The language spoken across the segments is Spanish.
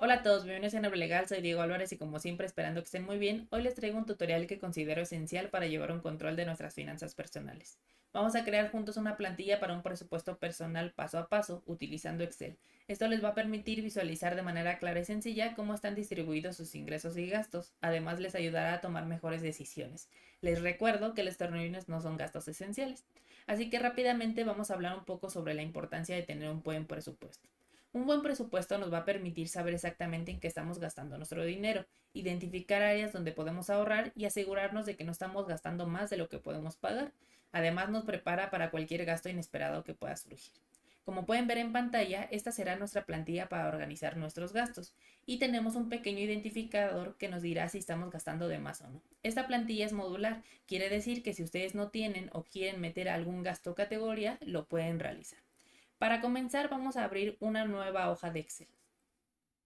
Hola a todos, bienvenidos a Noble Legal, soy Diego Álvarez y como siempre esperando que estén muy bien, hoy les traigo un tutorial que considero esencial para llevar un control de nuestras finanzas personales. Vamos a crear juntos una plantilla para un presupuesto personal paso a paso utilizando Excel. Esto les va a permitir visualizar de manera clara y sencilla cómo están distribuidos sus ingresos y gastos. Además les ayudará a tomar mejores decisiones. Les recuerdo que los reuniones no son gastos esenciales. Así que rápidamente vamos a hablar un poco sobre la importancia de tener un buen presupuesto. Un buen presupuesto nos va a permitir saber exactamente en qué estamos gastando nuestro dinero, identificar áreas donde podemos ahorrar y asegurarnos de que no estamos gastando más de lo que podemos pagar. Además nos prepara para cualquier gasto inesperado que pueda surgir. Como pueden ver en pantalla, esta será nuestra plantilla para organizar nuestros gastos y tenemos un pequeño identificador que nos dirá si estamos gastando de más o no. Esta plantilla es modular, quiere decir que si ustedes no tienen o quieren meter algún gasto o categoría, lo pueden realizar. Para comenzar, vamos a abrir una nueva hoja de Excel.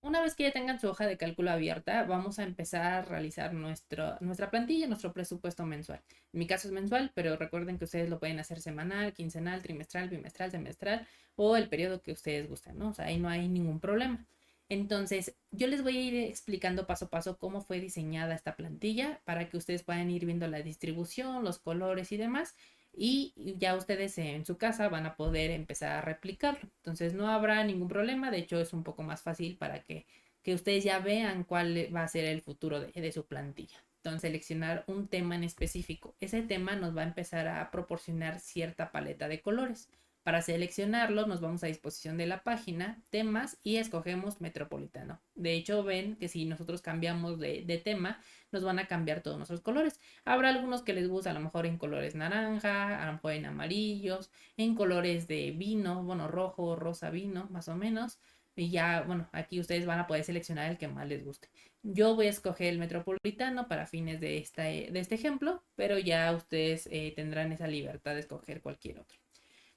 Una vez que ya tengan su hoja de cálculo abierta, vamos a empezar a realizar nuestra plantilla, nuestro presupuesto mensual. En mi caso es mensual, pero recuerden que ustedes lo pueden hacer semanal, quincenal, trimestral, bimestral, semestral o el periodo que ustedes gusten, ¿no? O sea, ahí no hay ningún problema. Entonces, yo les voy a ir explicando paso a paso cómo fue diseñada esta plantilla para que ustedes puedan ir viendo la distribución, los colores y demás. Y ya ustedes en su casa van a poder empezar a replicarlo. Entonces no habrá ningún problema. De hecho, es un poco más fácil para que ustedes ya vean cuál va a ser el futuro de su plantilla. Entonces, seleccionar un tema en específico. Ese tema nos va a empezar a proporcionar cierta paleta de colores. Para seleccionarlo, nos vamos a disposición de la página, temas y escogemos metropolitano. De hecho, ven que si nosotros cambiamos de tema, nos van a cambiar todos nuestros colores. Habrá algunos que les gusta a lo mejor en colores naranja, a lo mejor en amarillos, en colores de vino, bueno, rojo, rosa, vino, más o menos. Y ya, bueno, aquí ustedes van a poder seleccionar el que más les guste. Yo voy a escoger el metropolitano para fines de este ejemplo, pero ya ustedes tendrán esa libertad de escoger cualquier otro.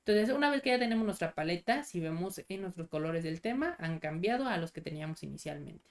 Entonces, una vez que ya tenemos nuestra paleta, si vemos en nuestros colores del tema, han cambiado a los que teníamos inicialmente.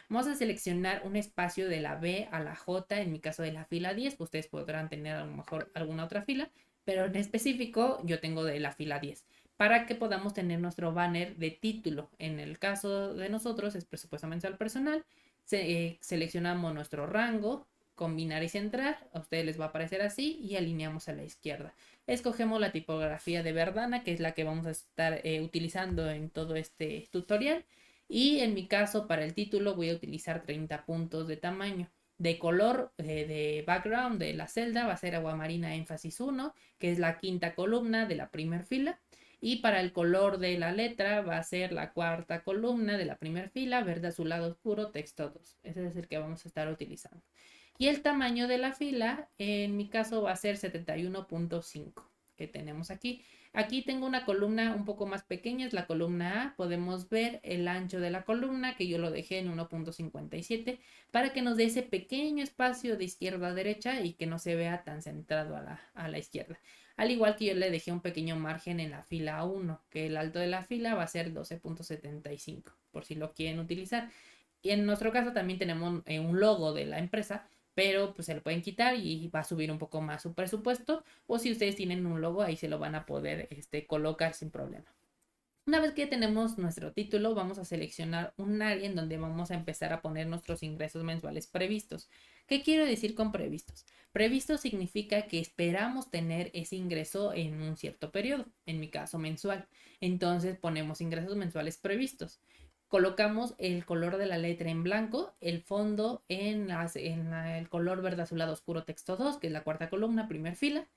Vamos a seleccionar un espacio de la B a la J, en mi caso de la fila 10, pues ustedes podrán tener a lo mejor alguna otra fila, pero en específico yo tengo de la fila 10, para que podamos tener nuestro banner de título. En el caso de nosotros es presupuesto mensual personal, seleccionamos nuestro rango, combinar y centrar, a ustedes les va a aparecer así y alineamos a la izquierda. Escogemos la tipografía de Verdana, que es la que vamos a estar utilizando en todo este tutorial. Y en mi caso, para el título, voy a utilizar 30 puntos de tamaño. De color de background de la celda va a ser aguamarina énfasis 1, que es la quinta columna de la primera fila. Y para el color de la letra va a ser la cuarta columna de la primera fila, verde azulado oscuro, texto 2. Ese es el que vamos a estar utilizando. Y el tamaño de la fila, en mi caso, va a ser 71.5 que tenemos aquí. Aquí tengo una columna un poco más pequeña, es la columna A. Podemos ver el ancho de la columna, que yo lo dejé en 1.57, para que nos dé ese pequeño espacio de izquierda a derecha y que no se vea tan centrado a la izquierda. Al igual que yo le dejé un pequeño margen en la fila 1, que el alto de la fila va a ser 12.75, por si lo quieren utilizar. Y en nuestro caso también tenemos un logo de la empresa, pero pues se lo pueden quitar y va a subir un poco más su presupuesto, o si ustedes tienen un logo ahí se lo van a poder colocar sin problema. Una vez que tenemos nuestro título, vamos a seleccionar un área en donde vamos a empezar a poner nuestros ingresos mensuales previstos. ¿Qué quiero decir con previstos? Previsto significa que esperamos tener ese ingreso en un cierto periodo, en mi caso mensual. Entonces ponemos ingresos mensuales previstos. Colocamos el color de la letra en blanco, el fondo el color verde azulado oscuro texto 2, que es la cuarta columna, primer fila.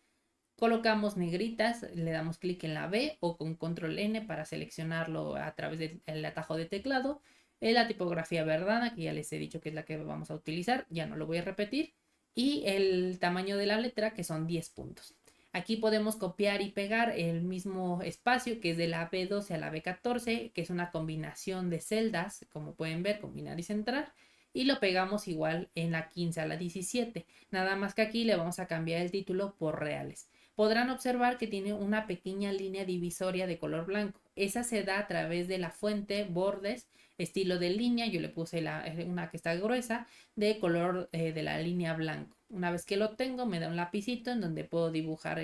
Colocamos negritas, le damos clic en la B o con control N para seleccionarlo a través del atajo de teclado. La tipografía Verdana, que ya les he dicho que es la que vamos a utilizar, ya no lo voy a repetir. Y el tamaño de la letra, que son 10 puntos. Aquí podemos copiar y pegar el mismo espacio, que es de la B12 a la B14, que es una combinación de celdas, como pueden ver, combinar y centrar. Y lo pegamos igual en la 15 a la 17. Nada más que aquí le vamos a cambiar el título por reales. Podrán observar que tiene una pequeña línea divisoria de color blanco. Esa se da a través de la fuente, bordes, estilo de línea. Yo le puse una que está gruesa de color de la línea blanco. Una vez que lo tengo, me da un lapicito en donde puedo dibujar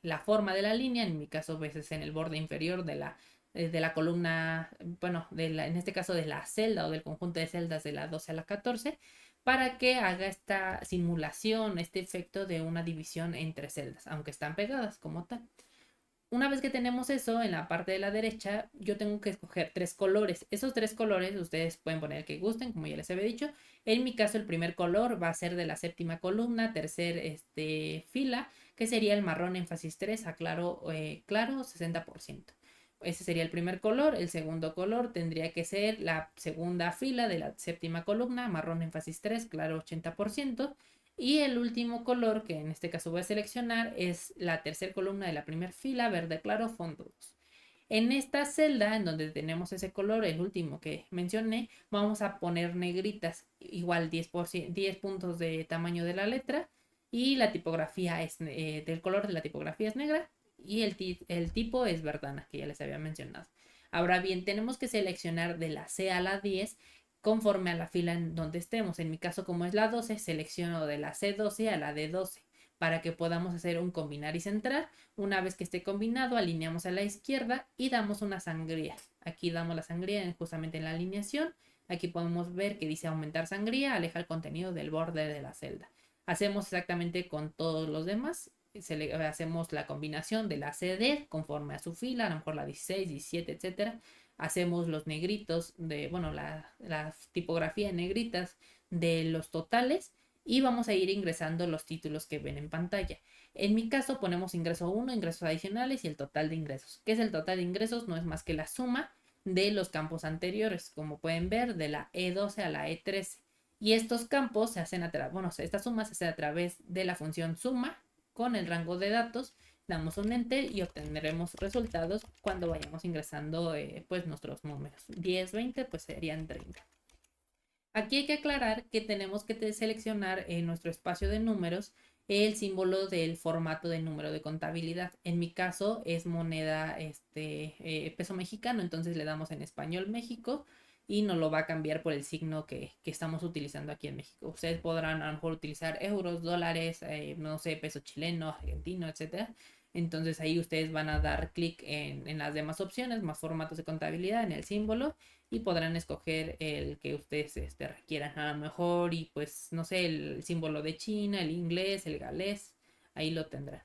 la forma de la línea. En mi caso, a veces en el borde inferior de la columna, bueno, en este caso de la celda o del conjunto de celdas de la 12 a la 14, para que haga esta simulación, este efecto de una división entre celdas, aunque están pegadas como tal. Una vez que tenemos eso, en la parte de la derecha, yo tengo que escoger tres colores. Esos tres colores ustedes pueden poner el que gusten, como ya les había dicho. En mi caso, el primer color va a ser de la séptima columna, tercer fila, que sería el marrón énfasis 3 a claro 60%. Ese sería el primer color. El segundo color tendría que ser la segunda fila de la séptima columna, marrón énfasis 3 claro 80%. Y el último color que en este caso voy a seleccionar es la tercera columna de la primera fila, verde claro, fondo 2. En esta celda, en donde tenemos ese color, el último que mencioné, vamos a poner negritas, igual 10 puntos de tamaño de la letra, y la tipografía es, del color de la tipografía es negra, y el tipo es verdana, que ya les había mencionado. Ahora bien, tenemos que seleccionar de la C a la 10 conforme a la fila en donde estemos. En mi caso, como es la 12, selecciono de la C12 a la D12 para que podamos hacer un combinar y centrar. Una vez que esté combinado, alineamos a la izquierda y damos una sangría. Aquí damos la sangría justamente en la alineación. Aquí podemos ver que dice aumentar sangría, aleja el contenido del borde de la celda. Hacemos exactamente con todos los demás. Hacemos la combinación de la CD conforme a su fila, a lo mejor la 16, 17, etcétera. Hacemos los negritos bueno, la tipografía en negritas de los totales y vamos a ir ingresando los títulos que ven en pantalla. En mi caso ponemos ingreso 1, ingresos adicionales y el total de ingresos. ¿Qué es el total de ingresos? No es más que la suma de los campos anteriores, como pueden ver, de la E12 a la E13. Y estos campos se hacen esta suma se hace a través de la función suma con el rango de datos. Damos un enter y obtendremos resultados cuando vayamos ingresando pues nuestros números. 10, 20, pues serían 30. Aquí hay que aclarar que tenemos que seleccionar en nuestro espacio de números el símbolo del formato de número de contabilidad. En mi caso es moneda peso mexicano, entonces le damos en español México y nos lo va a cambiar por el signo que estamos utilizando aquí en México. Ustedes podrán a lo mejor utilizar euros, dólares, no sé, peso chileno, argentino, etcétera. Entonces ahí ustedes van a dar clic en las demás opciones, más formatos de contabilidad, en el símbolo y podrán escoger el que ustedes requieran a lo mejor y pues no sé, el símbolo de China, el inglés, el galés, ahí lo tendrán.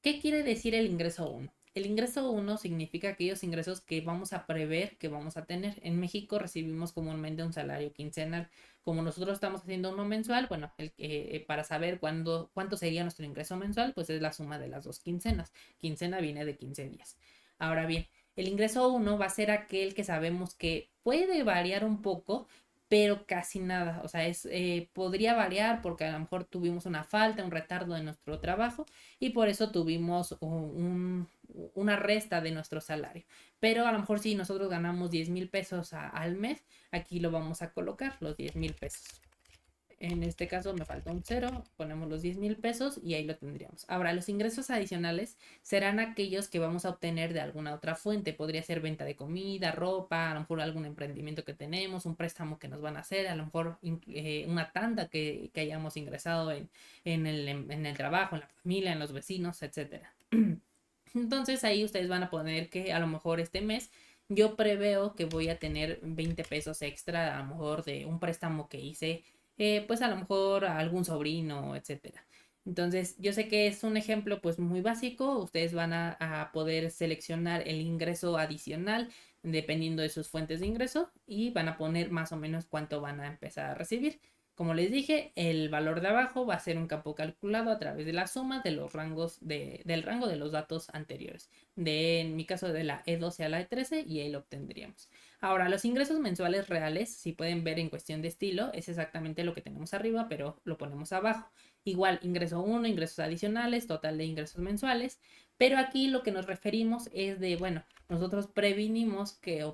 ¿Qué quiere decir el ingreso 1? El ingreso 1 significa aquellos ingresos que vamos a prever que vamos a tener. En México recibimos comúnmente un salario quincenal. Como nosotros estamos haciendo uno mensual, bueno, para saber cuánto sería nuestro ingreso mensual, pues es la suma de las dos quincenas. Quincena viene de 15 días. Ahora bien, el ingreso 1 va a ser aquel que sabemos que puede variar un poco, pero casi nada. O sea, podría variar porque a lo mejor tuvimos una falta, un retardo en nuestro trabajo y por eso tuvimos una resta de nuestro salario. Pero a lo mejor si nosotros ganamos 10,000 pesos al mes, aquí lo vamos a colocar, los 10,000 pesos. En este caso me falta un cero, ponemos los 10,000 pesos y ahí lo tendríamos. Ahora, los ingresos adicionales serán aquellos que vamos a obtener de alguna otra fuente. Podría ser venta de comida, ropa, a lo mejor algún emprendimiento que tenemos, un préstamo que nos van a hacer, a lo mejor una tanda que hayamos ingresado en el trabajo, en la familia, en los vecinos, etcétera. Entonces ahí ustedes van a poner que a lo mejor este mes yo preveo que voy a tener 20 pesos extra, a lo mejor de un préstamo que hice, pues a lo mejor a algún sobrino, etcétera. Entonces, yo sé que es un ejemplo pues muy básico, ustedes van a poder seleccionar el ingreso adicional dependiendo de sus fuentes de ingreso y van a poner más o menos cuánto van a empezar a recibir. Como les dije, el valor de abajo va a ser un campo calculado a través de la suma de los rangos del rango de los datos anteriores. En mi caso de la E12 a la E13 y ahí lo obtendríamos. Ahora, los ingresos mensuales reales, si pueden ver en cuestión de estilo, es exactamente lo que tenemos arriba, pero lo ponemos abajo. Igual, ingreso 1, ingresos adicionales, total de ingresos mensuales. Pero aquí lo que nos referimos es de, bueno, nosotros previmos que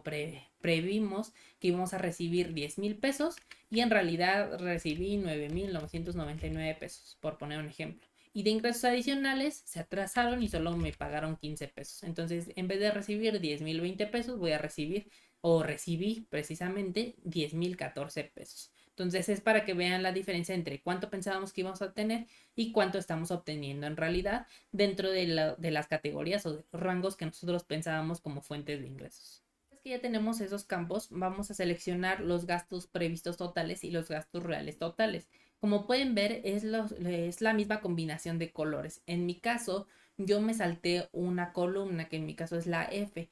íbamos a recibir 10,000 pesos y en realidad recibí 9,999 pesos, por poner un ejemplo. Y de ingresos adicionales se atrasaron y solo me pagaron 15 pesos. Entonces, en vez de recibir 10,020 pesos, voy a recibir o recibí precisamente 10,014 pesos. Entonces es para que vean la diferencia entre cuánto pensábamos que íbamos a tener y cuánto estamos obteniendo en realidad dentro de las categorías o de los rangos que nosotros pensábamos como fuentes de ingresos. Es que ya tenemos esos campos, vamos a seleccionar los gastos previstos totales y los gastos reales totales. Como pueden ver, es la misma combinación de colores. En mi caso, yo me salté una columna, que en mi caso es la F,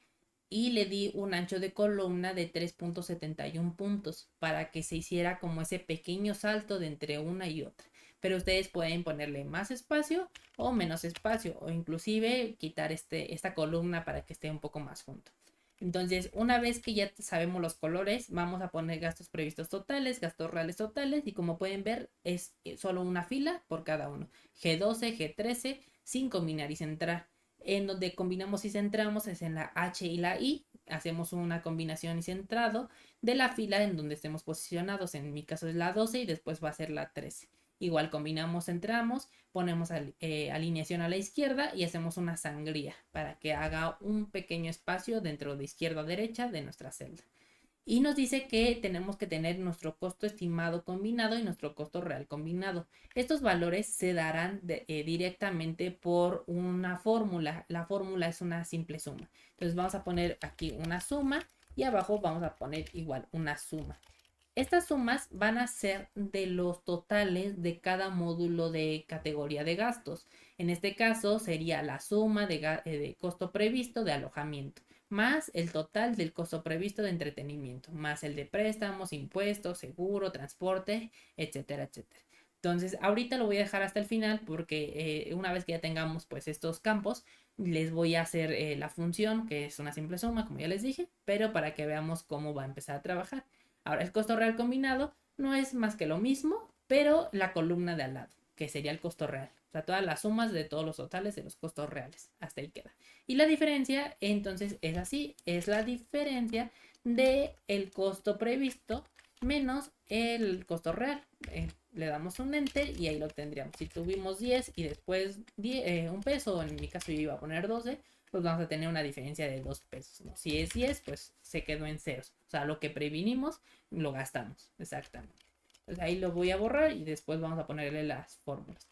y le di un ancho de columna de 3.71 puntos para que se hiciera como ese pequeño salto de entre una y otra. Pero ustedes pueden ponerle más espacio o menos espacio, o inclusive quitar esta columna para que esté un poco más junto. Entonces, una vez que ya sabemos los colores, vamos a poner gastos previstos totales, gastos reales totales, y como pueden ver, es solo una fila por cada uno. G12, G13, sin combinar y centrar. En donde combinamos y centramos es en la H y la I. Hacemos una combinación y centrado de la fila en donde estemos posicionados. En mi caso es la 12 y después va a ser la 13. Igual combinamos, centramos, ponemos alineación a la izquierda y hacemos una sangría para que haga un pequeño espacio dentro de izquierda a derecha de nuestra celda. Y nos dice que tenemos que tener nuestro costo estimado combinado y nuestro costo real combinado. Estos valores se darán directamente por una fórmula. La fórmula es una simple suma. Entonces vamos a poner aquí una suma y abajo vamos a poner igual una suma. Estas sumas van a ser de los totales de cada módulo de categoría de gastos. En este caso sería la suma de costo previsto de alojamiento, más el total del costo previsto de entretenimiento, más el de préstamos, impuestos, seguro, transporte, etcétera, etcétera. Entonces, ahorita lo voy a dejar hasta el final porque una vez que ya tengamos pues estos campos, les voy a hacer la función, que es una simple suma, como ya les dije, pero para que veamos cómo va a empezar a trabajar. Ahora, el costo real combinado no es más que lo mismo, pero la columna de al lado, que sería el costo real. O sea, todas las sumas de todos los totales de los costos reales. Hasta ahí queda. Y la diferencia, entonces, es así. Es la diferencia de el costo previsto menos el costo real. Le damos un enter y ahí lo tendríamos. Si tuvimos 10 y después 10, un peso, en mi caso yo iba a poner 12, pues vamos a tener una diferencia de 2 pesos, ¿no? Si es 10, pues se quedó en ceros. O sea, lo que previnimos, lo gastamos. Exactamente. Entonces ahí lo voy a borrar y después vamos a ponerle las fórmulas.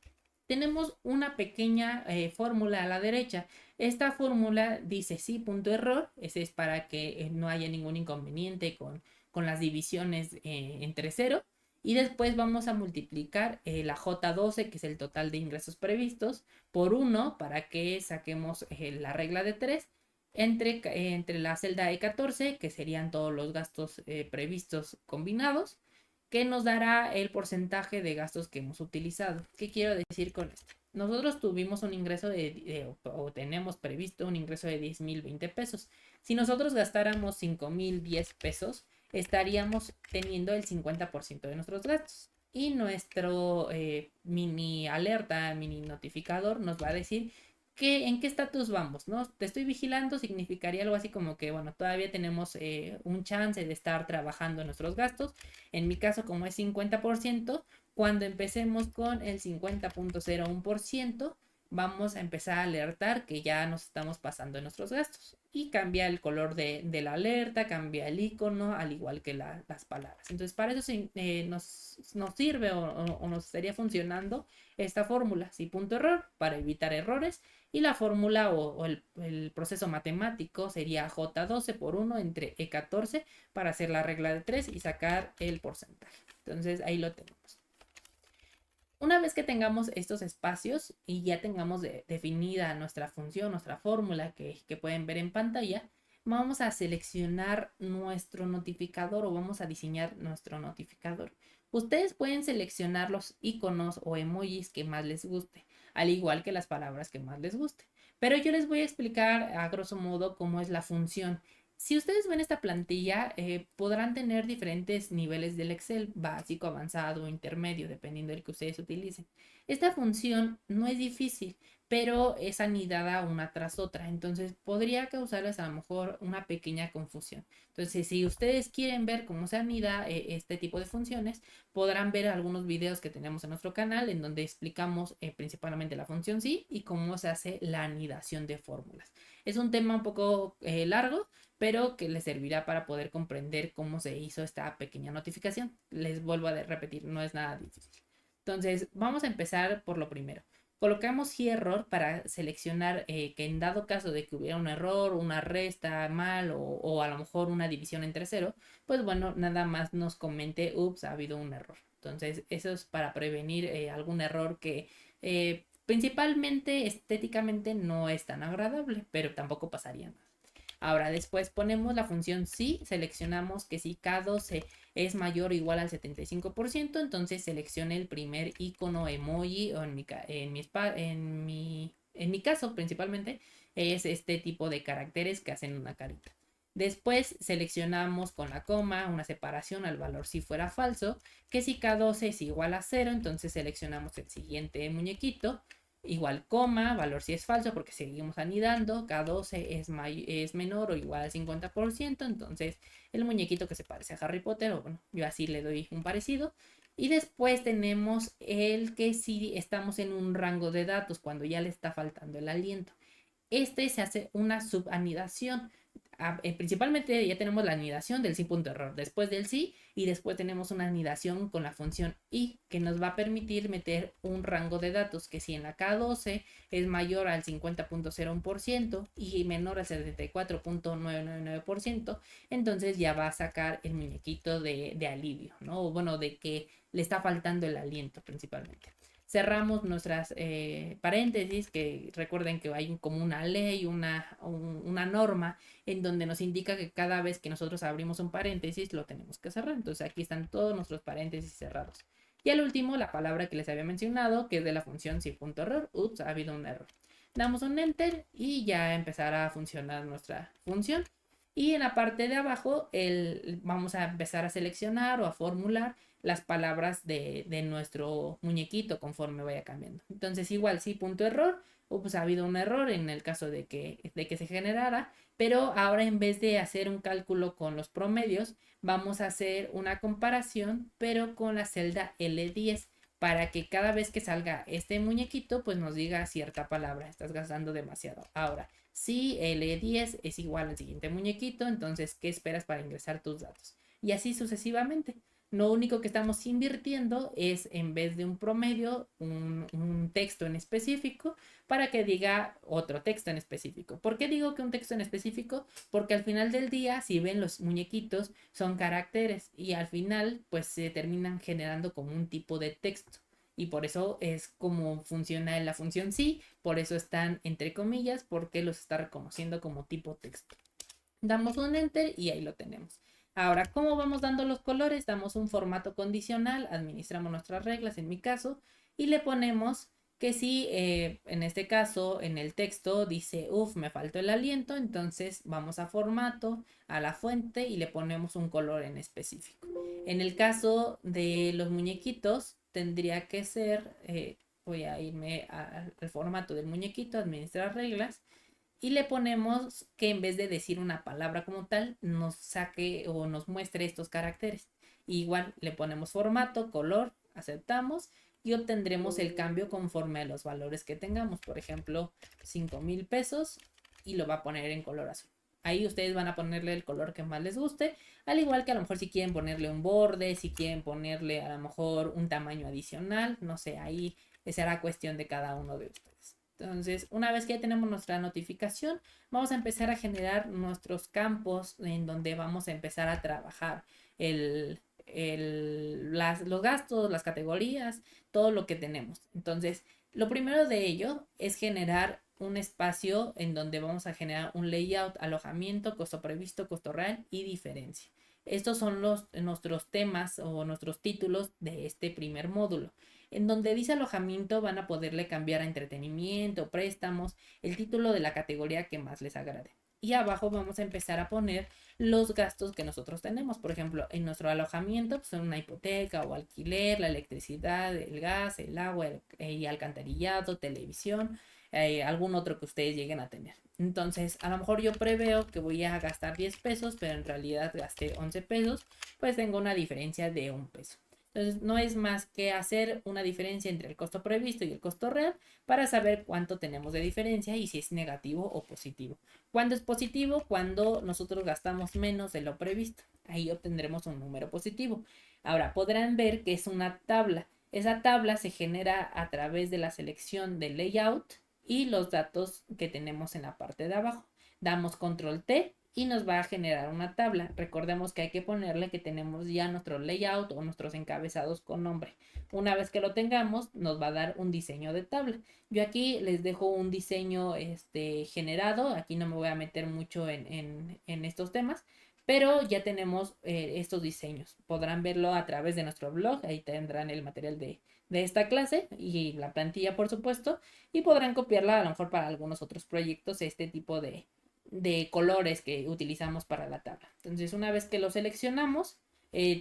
Tenemos una pequeña fórmula a la derecha. Esta fórmula dice sí, punto error. Ese es para que no haya ningún inconveniente con las divisiones entre cero. Y después vamos a multiplicar la J12, que es el total de ingresos previstos, por 1 para que saquemos la regla de 3 entre la celda E14, que serían todos los gastos previstos combinados, que nos dará el porcentaje de gastos que hemos utilizado. ¿Qué quiero decir con esto? Nosotros tuvimos un ingreso o tenemos previsto un ingreso de 10,020 pesos. Si nosotros gastáramos 5,010 pesos, estaríamos teniendo el 50% de nuestros gastos. Y nuestro mini alerta, mini notificador nos va a decir en qué estatus vamos, ¿no? Te estoy vigilando significaría algo así como que, bueno, todavía tenemos un chance de estar trabajando en nuestros gastos. En mi caso, como es 50%, cuando empecemos con el 50,01%, vamos a empezar a alertar que ya nos estamos pasando en nuestros gastos. Y cambia el color de la alerta, cambia el icono, al igual que las palabras. Entonces, para eso nos sirve o nos estaría funcionando esta fórmula, sí, punto error, para evitar errores. Y la fórmula o el proceso matemático sería J12 por 1 entre E14 para hacer la regla de 3 y sacar el porcentaje. Entonces ahí lo tenemos. Una vez que tengamos estos espacios y ya tengamos definida nuestra función, nuestra fórmula que pueden ver en pantalla, vamos a seleccionar nuestro notificador o vamos a diseñar nuestro notificador. Ustedes pueden seleccionar los iconos o emojis que más les guste, al igual que las palabras que más les guste. Pero yo les voy a explicar a grosso modo cómo es la función. Si ustedes ven esta plantilla, podrán tener diferentes niveles del Excel, básico, avanzado o intermedio, dependiendo del que ustedes utilicen. Esta función no es difícil, pero es anidada una tras otra, entonces podría causarles a lo mejor una pequeña confusión. Entonces, si ustedes quieren ver cómo se anida este tipo de funciones, podrán ver algunos videos que tenemos en nuestro canal en donde explicamos principalmente la función sí y cómo se hace la anidación de fórmulas. Es un tema un poco largo, pero que les servirá para poder comprender cómo se hizo esta pequeña notificación. Les vuelvo a repetir, no es nada difícil. Entonces, vamos a empezar por lo primero. Colocamos sí error para seleccionar que en dado caso de que hubiera un error, una resta mal o a lo mejor una división entre cero, pues bueno, nada más nos comente, ups, ha habido un error. Entonces, eso es para prevenir algún error que principalmente estéticamente no es tan agradable, pero tampoco pasaría nada. Ahora después ponemos la función si, seleccionamos que si K12 es mayor o igual al 75%, entonces seleccione el primer icono emoji o en mi caso principalmente es este tipo de caracteres que hacen una carita. Después seleccionamos con la coma una separación al valor si fuera falso, que si K12 es igual a 0, entonces seleccionamos el siguiente muñequito igual coma, valor si es falso porque seguimos anidando, K12 es menor o igual al 50%, entonces el muñequito que se parece a Harry Potter, o bueno, yo así le doy un parecido. Y después tenemos el que si estamos en un rango de datos, cuando ya le está faltando el aliento. Este se hace una subanidación. Principalmente ya tenemos la anidación del sí.error, después del sí, y después tenemos una anidación con la función i, que nos va a permitir meter un rango de datos que si en la K12 es mayor al 50.01% y menor al 74.999%, entonces ya va a sacar el muñequito de alivio, ¿no? O bueno, de que le está faltando el aliento principalmente. Cerramos nuestras paréntesis, que recuerden que hay como una ley, una norma en donde nos indica que cada vez que nosotros abrimos un paréntesis lo tenemos que cerrar. Entonces aquí están todos nuestros paréntesis cerrados. Y al último, la palabra que les había mencionado, que es de la función si.error. Ups, ha habido un error. Damos un enter y ya empezará a funcionar nuestra función. Y en la parte de abajo vamos a empezar a seleccionar o a formular las palabras de nuestro muñequito conforme vaya cambiando. Entonces igual sí, punto error, pues ha habido un error en el caso de que se generara, pero ahora en vez de hacer un cálculo con los promedios, vamos a hacer una comparación, pero con la celda L10, para que cada vez que salga este muñequito, pues nos diga cierta palabra, estás gastando demasiado. Ahora, si L10 es igual al siguiente muñequito, entonces, ¿qué esperas para ingresar tus datos? Y así sucesivamente. Lo único que estamos invirtiendo es, en vez de un promedio, un texto en específico para que diga otro texto en específico. ¿Por qué digo que un texto en específico? Porque al final del día, si ven los muñequitos, son caracteres y al final pues se terminan generando como un tipo de texto. Y por eso es como funciona la función sí, por eso están entre comillas, porque los está reconociendo como tipo texto. Damos un enter y ahí lo tenemos. Ahora, ¿cómo vamos dando los colores? Damos un formato condicional, administramos nuestras reglas en mi caso y le ponemos que si en este caso en el texto dice, me faltó el aliento, entonces vamos a formato, a la fuente y le ponemos un color en específico. En el caso de los muñequitos tendría que ser, voy a irme al formato del muñequito, administrar reglas y le ponemos que en vez de decir una palabra como tal, nos saque o nos muestre estos caracteres. Igual le ponemos formato, color, aceptamos y obtendremos el cambio conforme a los valores que tengamos. Por ejemplo, 5,000 pesos y lo va a poner en color azul. Ahí ustedes van a ponerle el color que más les guste, al igual que a lo mejor si quieren ponerle un borde, si quieren ponerle a lo mejor un tamaño adicional, no sé, ahí será cuestión de cada uno de ustedes. Entonces, una vez que ya tenemos nuestra notificación, vamos a empezar a generar nuestros campos en donde vamos a empezar a trabajar los gastos, las categorías, todo lo que tenemos. Entonces, lo primero de ello es generar un espacio en donde vamos a generar un layout, alojamiento, costo previsto, costo real y diferencia. Estos son nuestros temas o nuestros títulos de este primer módulo. En donde dice alojamiento van a poderle cambiar a entretenimiento, préstamos, el título de la categoría que más les agrade. Y abajo vamos a empezar a poner los gastos que nosotros tenemos. Por ejemplo, en nuestro alojamiento pues, son una hipoteca o alquiler, la electricidad, el gas, el agua y alcantarillado, televisión, algún otro que ustedes lleguen a tener. Entonces, a lo mejor yo preveo que voy a gastar 10 pesos, pero en realidad gasté 11 pesos, pues tengo una diferencia de 1 peso. Entonces, no es más que hacer una diferencia entre el costo previsto y el costo real para saber cuánto tenemos de diferencia y si es negativo o positivo. ¿Cuándo es positivo? Cuando nosotros gastamos menos de lo previsto. Ahí obtendremos un número positivo. Ahora, podrán ver que es una tabla. Esa tabla se genera a través de la selección del layout y los datos que tenemos en la parte de abajo. Damos control T y nos va a generar una tabla. Recordemos que hay que ponerle que tenemos ya nuestro layout o nuestros encabezados con nombre. Una vez que lo tengamos, nos va a dar un diseño de tabla. Yo aquí les dejo un diseño generado. Aquí no me voy a meter mucho en estos temas, pero ya tenemos estos diseños. Podrán verlo a través de nuestro blog. Ahí tendrán el material de esta clase y la plantilla, por supuesto, y podrán copiarla a lo mejor para algunos otros proyectos, este tipo de colores que utilizamos para la tabla. Entonces, una vez que lo seleccionamos,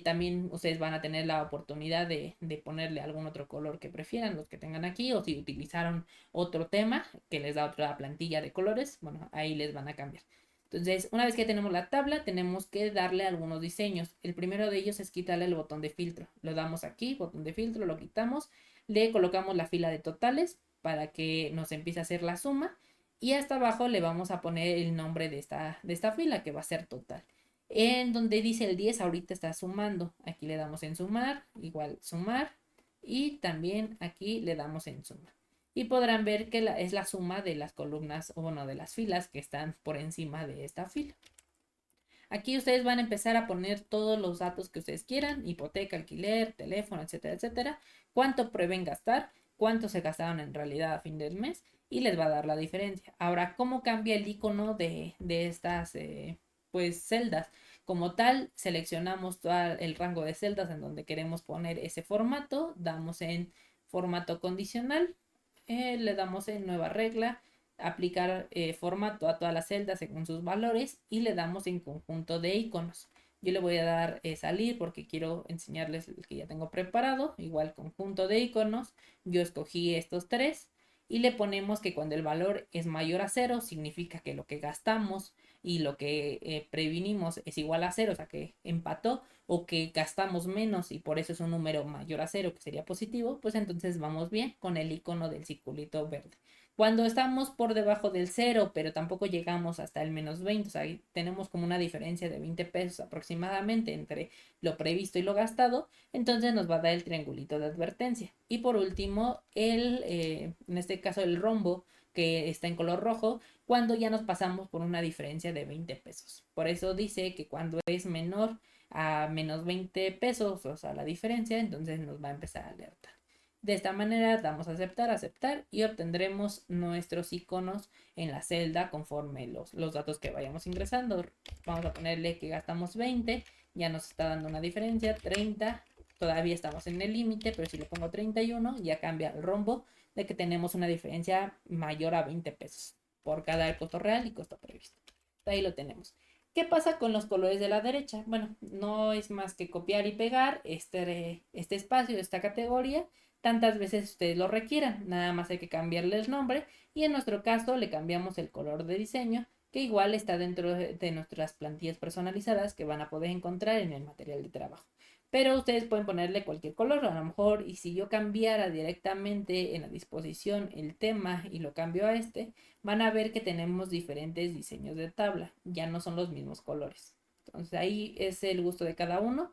también ustedes van a tener la oportunidad de ponerle algún otro color que prefieran, los que tengan aquí, o si utilizaron otro tema que les da otra plantilla de colores, bueno, ahí les van a cambiar. Entonces, una vez que tenemos la tabla, tenemos que darle algunos diseños. El primero de ellos es quitarle el botón de filtro. Lo damos aquí, botón de filtro, lo quitamos, le colocamos la fila de totales para que nos empiece a hacer la suma y hasta abajo le vamos a poner el nombre de esta fila que va a ser total. En donde dice el 10 ahorita está sumando. Aquí le damos en sumar, igual sumar. Y también aquí le damos en suma. Y podrán ver que es la suma de las columnas, o bueno, de las filas que están por encima de esta fila. Aquí ustedes van a empezar a poner todos los datos que ustedes quieran, hipoteca, alquiler, teléfono, etcétera, etcétera. Cuánto prevén gastar, cuánto se gastaron en realidad a fin del mes y les va a dar la diferencia. Ahora, ¿cómo cambia el icono de estas pues celdas? Como tal, seleccionamos todo el rango de celdas en donde queremos poner ese formato, damos en formato condicional, le damos en nueva regla, aplicar formato a todas las celdas según sus valores y le damos en conjunto de iconos. Yo le voy a dar salir porque quiero enseñarles el que ya tengo preparado. Igual conjunto de iconos. Yo escogí estos tres y le ponemos que cuando el valor es mayor a 0 significa que lo que gastamos y lo que previnimos es igual a 0, o sea que empató, o que gastamos menos y por eso es un número mayor a 0 que sería positivo, pues entonces vamos bien con el icono del circulito verde. Cuando estamos por debajo del 0, pero tampoco llegamos hasta el -20, o sea, ahí tenemos como una diferencia de 20 pesos aproximadamente entre lo previsto y lo gastado, entonces nos va a dar el triangulito de advertencia. Y por último, en este caso el rombo, que está en color rojo, cuando ya nos pasamos por una diferencia de 20 pesos. Por eso dice que cuando es menor a -20 pesos, o sea, la diferencia, entonces nos va a empezar a alertar. De esta manera damos a aceptar, aceptar y obtendremos nuestros iconos en la celda conforme los datos que vayamos ingresando. Vamos a ponerle que gastamos 20, ya nos está dando una diferencia, 30, todavía estamos en el límite, pero si le pongo 31 ya cambia el rombo de que tenemos una diferencia mayor a 20 pesos por cada costo real y costo previsto. Ahí lo tenemos. ¿Qué pasa con los colores de la derecha? Bueno, no es más que copiar y pegar este espacio, esta categoría, tantas veces ustedes lo requieran. Nada más hay que cambiarle el nombre y en nuestro caso le cambiamos el color de diseño, que igual está dentro de nuestras plantillas personalizadas que van a poder encontrar en el material de trabajo. Pero ustedes pueden ponerle cualquier color, a lo mejor, y si yo cambiara directamente en la disposición el tema y lo cambio a este, van a ver que tenemos diferentes diseños de tabla, ya no son los mismos colores. Entonces ahí es el gusto de cada uno,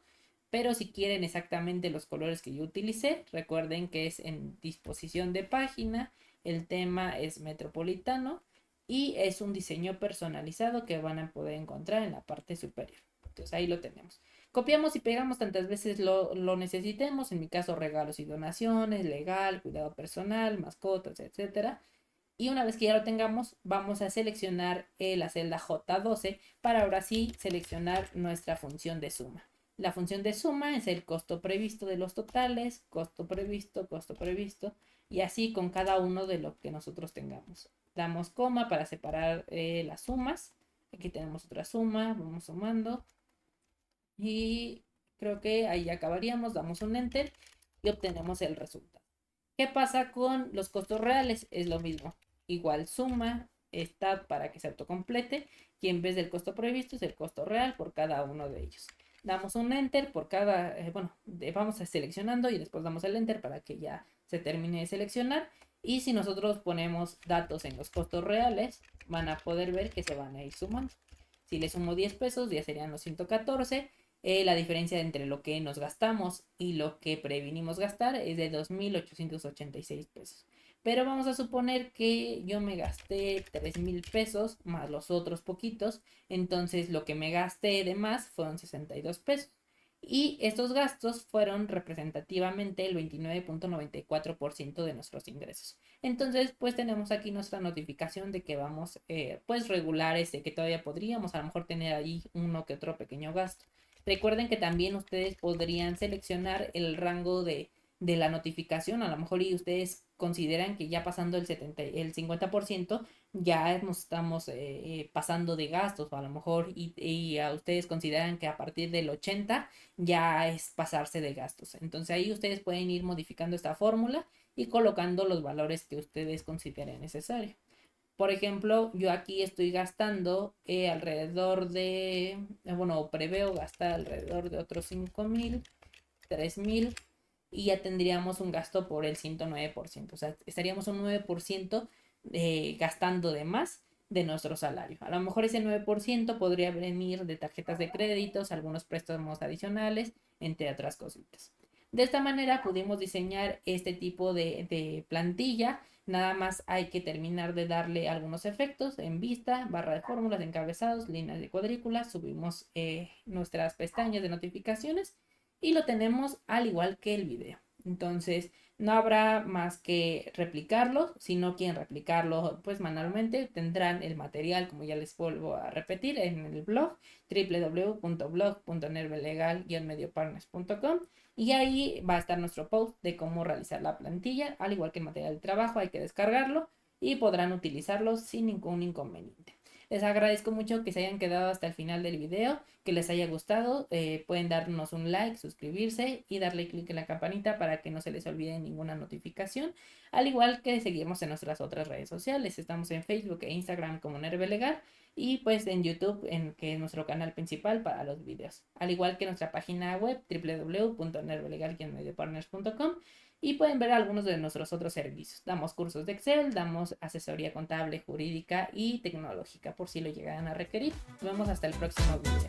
pero si quieren exactamente los colores que yo utilicé, recuerden que es en disposición de página, el tema es metropolitano y es un diseño personalizado que van a poder encontrar en la parte superior. Entonces ahí lo tenemos. Copiamos y pegamos tantas veces lo necesitemos, en mi caso regalos y donaciones, legal, cuidado personal, mascotas, etcétera. Y una vez que ya lo tengamos, vamos a seleccionar la celda J12 para ahora sí seleccionar nuestra función de suma. La función de suma es el costo previsto de los totales, costo previsto, y así con cada uno de lo que nosotros tengamos. Damos coma para separar las sumas. Aquí tenemos otra suma, vamos sumando. Y creo que ahí acabaríamos, damos un enter y obtenemos el resultado. ¿Qué pasa con los costos reales? Es lo mismo. Igual suma, está para que se autocomplete y en vez del costo previsto es el costo real por cada uno de ellos. Damos un enter por cada, vamos a seleccionando y después damos el enter para que ya se termine de seleccionar. Y si nosotros ponemos datos en los costos reales, van a poder ver que se van a ir sumando. Si le sumo 10 pesos, ya serían los 114. La diferencia entre lo que nos gastamos y lo que previnimos gastar es de 2,886 pesos. Pero vamos a suponer que yo me gasté 3,000 pesos más los otros poquitos. Entonces lo que me gasté de más fueron 62 pesos. Y estos gastos fueron representativamente el 29,94% de nuestros ingresos. Entonces, pues tenemos aquí nuestra notificación de que vamos, pues regulares, de que todavía podríamos a lo mejor tener ahí uno que otro pequeño gasto. Recuerden que también ustedes podrían seleccionar el rango de la notificación, a lo mejor y ustedes consideran que ya pasando el 50% ya nos estamos pasando de gastos, o a lo mejor y a ustedes consideran que a partir del 80 ya es pasarse de gastos. Entonces ahí ustedes pueden ir modificando esta fórmula y colocando los valores que ustedes consideren necesario. Por ejemplo, yo aquí estoy gastando alrededor de, preveo gastar alrededor de otros 5,000, 3,000 y ya tendríamos un gasto por el 109%. O sea, estaríamos un 9% gastando de más de nuestro salario. A lo mejor ese 9% podría venir de tarjetas de créditos, algunos préstamos adicionales, entre otras cositas. De esta manera pudimos diseñar este tipo de plantilla. Nada más hay que terminar de darle algunos efectos en vista, barra de fórmulas, encabezados, líneas de cuadrículas. Subimos nuestras pestañas de notificaciones y lo tenemos al igual que el video. Entonces no habrá más que replicarlo. Si no quieren replicarlo pues manualmente, tendrán el material, como ya les vuelvo a repetir, en el blog www.blog.nervelegal-mediopartners.com, y ahí va a estar nuestro post de cómo realizar la plantilla. Al igual que el material de trabajo, hay que descargarlo y podrán utilizarlo sin ningún inconveniente. Les agradezco mucho que se hayan quedado hasta el final del video, que les haya gustado. Pueden darnos un like, suscribirse y darle clic en la campanita para que no se les olvide ninguna notificación. Al igual que seguirnos en nuestras otras redes sociales. Estamos en Facebook e Instagram como Nerve Legal y pues en YouTube, que es nuestro canal principal para los videos. Al igual que nuestra página web www.nervelegal-mediopartners.com, y pueden ver algunos de nuestros otros servicios. Damos cursos de Excel, damos asesoría contable, jurídica y tecnológica por si lo llegan a requerir. Nos vemos hasta el próximo video.